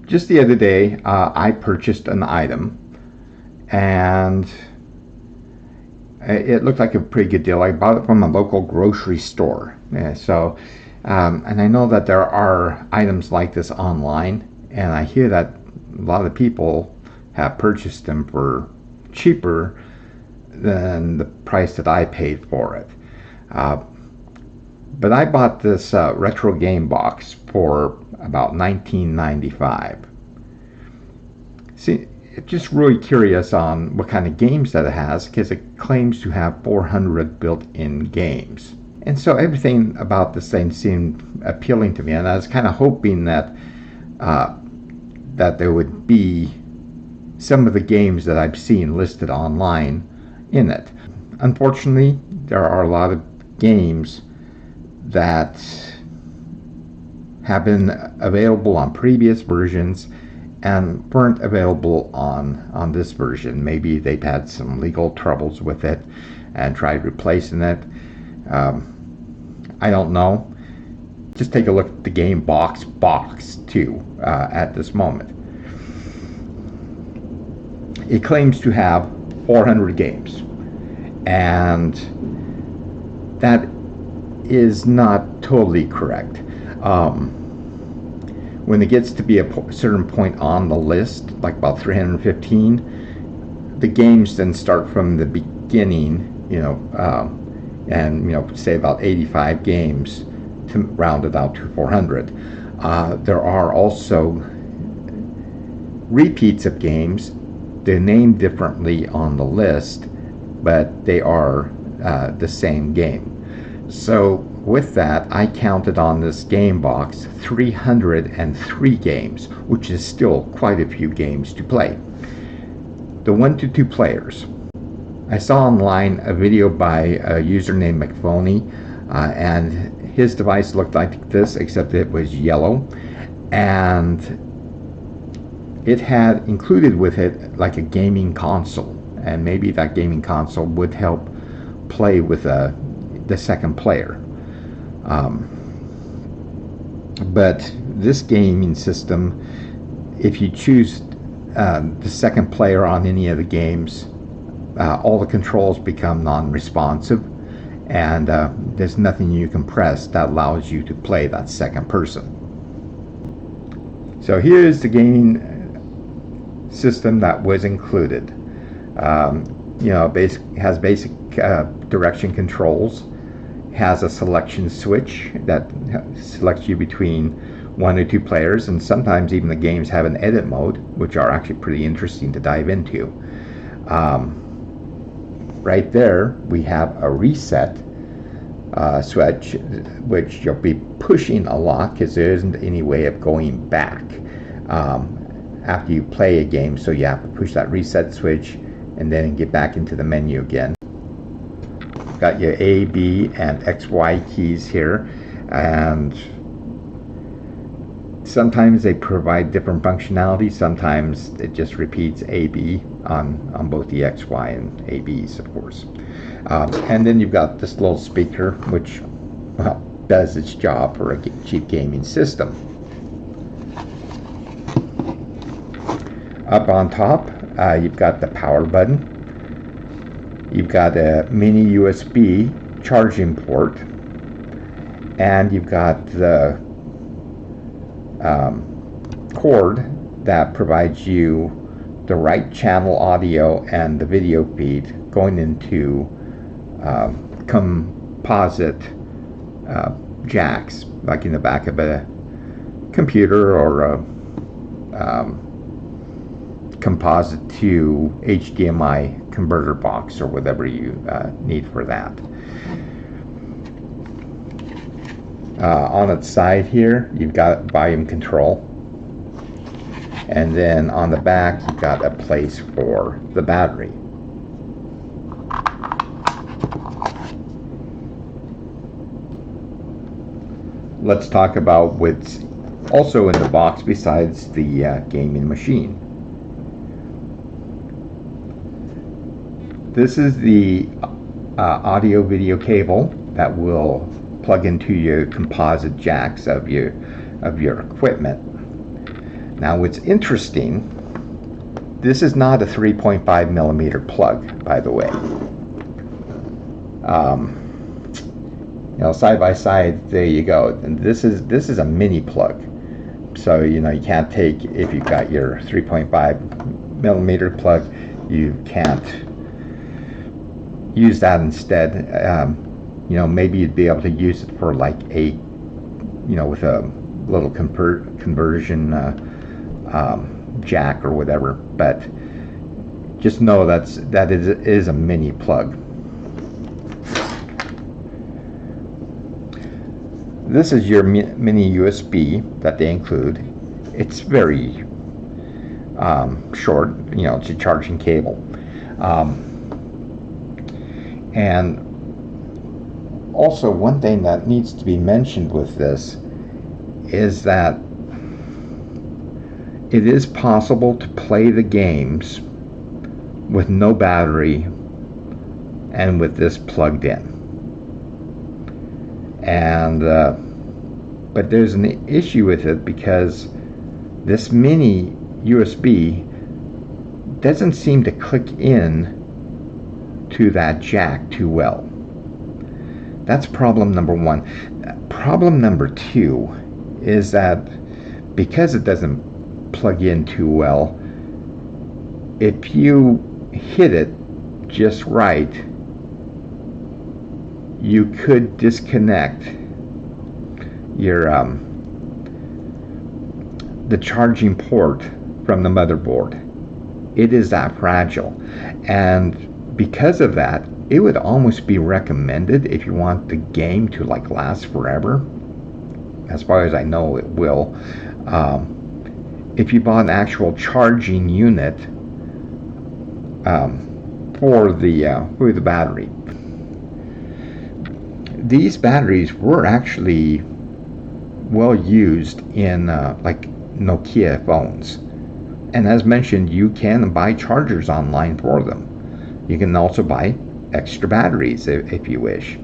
just the other day, I purchased an item, and it looked like a pretty good deal. I bought it from a local grocery store. And I know that there are items like this online, and I hear that a lot of people have purchased them for cheaper than the price that I paid for it. But I bought this retro game box for about $19.95. See, it's just really curious on what kind of games that it has, because it claims to have 400 built-in games. And so everything about this thing seemed appealing to me, and I was kind of hoping that that there would be some of the games that I've seen listed online in it. Unfortunately, there are a lot of games that have been available on previous versions and weren't available on this version. Maybe they've had some legal troubles with it and tried replacing it. I don't know. Just take a look at the Gamebox box too at this moment. It claims to have 400 games, and that is not totally correct. When it gets to be a certain point on the list, like about 315, the games then start from the beginning, and say about 85 games to round it out to 400. There are also repeats of games. They're named differently on the list, but they are the same game. So with that, I counted on this game box 303 games, which is still quite a few games to play. The 1 to 2 players. I saw online a video by a user named McPhony, and his device looked like this, except it was yellow, and it had included with it like a gaming console, and maybe that gaming console would help play with the second player. But this gaming system, if you choose the second player on any of the games, all the controls become non-responsive, and there's nothing you can press that allows you to play that second person. So here's the gaming system that was included. Has basic direction controls, has a selection switch that selects you between 1 or 2 players, and sometimes even the games have an edit mode, which are actually pretty interesting to dive into. Right there we have a reset switch, which you'll be pushing a lot because there isn't any way of going back after you play a game, so you have to push that reset switch and then get back into the menu again. Got your A, B, and X, Y keys here, and sometimes they provide different functionality. Sometimes it just repeats A, B on both the X, Y, and A, B's, of course. And then you've got this little speaker, which does its job for a cheap gaming system. Up on top, you've got the power button. You've got a mini USB charging port, and you've got the cord that provides you the right channel audio and the video feed going into composite jacks, like in the back of a computer or a composite to HDMI converter box or whatever you need for that. On its side here, you've got volume control, and then on the back you've got a place for the battery. Let's talk about what's also in the box besides the gaming machine. This is the audio video cable that will plug into your composite jacks of your equipment. Now what's interesting, this is not a 3.5 millimeter plug, by the way. You know, side by side, there you go. And this is a mini plug. So, you know, you can't take, if you've got your 3.5 millimeter plug, you can't use that instead. You know, maybe you'd be able to use it for like a, you know, with a little conversion jack or whatever. But just know that is a mini plug. This is your mini USB that they include. It's very short, you know, it's a charging cable. And also, one thing that needs to be mentioned with this is that it is possible to play the games with no battery and with this plugged in. And but there's an issue with it because this mini USB doesn't seem to click in to that jack too well. That's problem number one. Problem number two is that because it doesn't plug in too well, if you hit it just right, you could disconnect your the charging port from the motherboard. It is that fragile, and because of that, it would almost be recommended if you want the game to like last forever. As far as I know, it will. If you bought an actual charging unit for the battery. These batteries were actually well used in like Nokia phones, and as mentioned, you can buy chargers online for them. You can also buy extra batteries if you wish.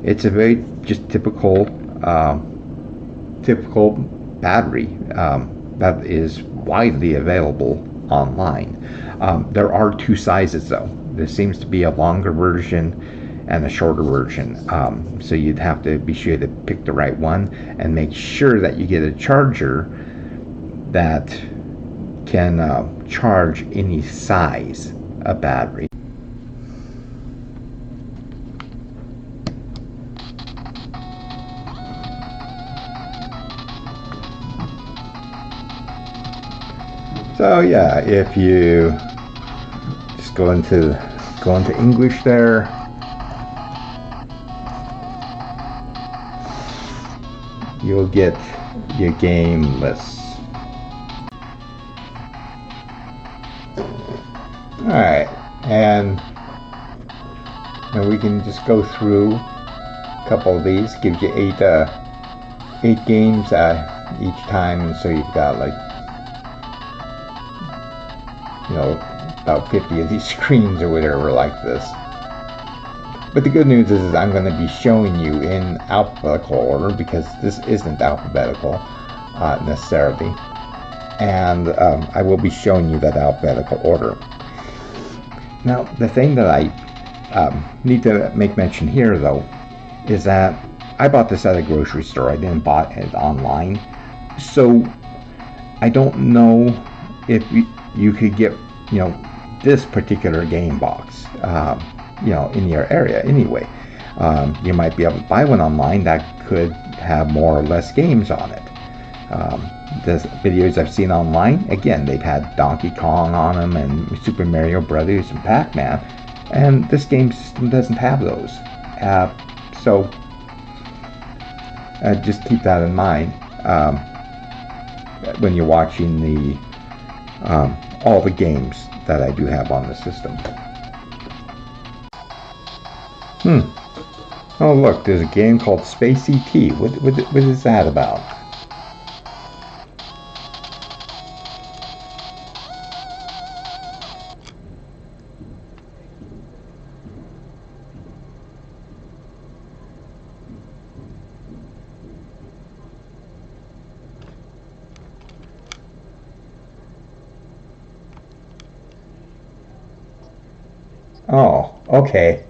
It's a very just typical battery that is widely available online. There are two sizes though. There seems to be a longer version and a shorter version, so you'd have to be sure to pick the right one and make sure that you get a charger that can charge any size of battery. So yeah, if you just go into English there, you'll get your game list. Alright, and we can just go through a couple of these. Gives you eight games each time, and so you've got like, you know, about 50 of these screens or whatever like this. But the good news is I'm going to be showing you in alphabetical order, because this isn't alphabetical necessarily, and I will be showing you that alphabetical order. Now, the thing that I need to make mention here, though, is that I bought this at a grocery store. I didn't buy it online, so I don't know if you could get, you know, this particular game box, you know, in your area anyway. You might be able to buy one online that could have more or less games on it. The videos I've seen online, again, they've had Donkey Kong on them and Super Mario Brothers and Pac-Man, and this game system doesn't have those. So just keep that in mind when you're watching the all the games that I do have on the system. Oh look, there's a game called Space ET. What is that about? Oh, okay.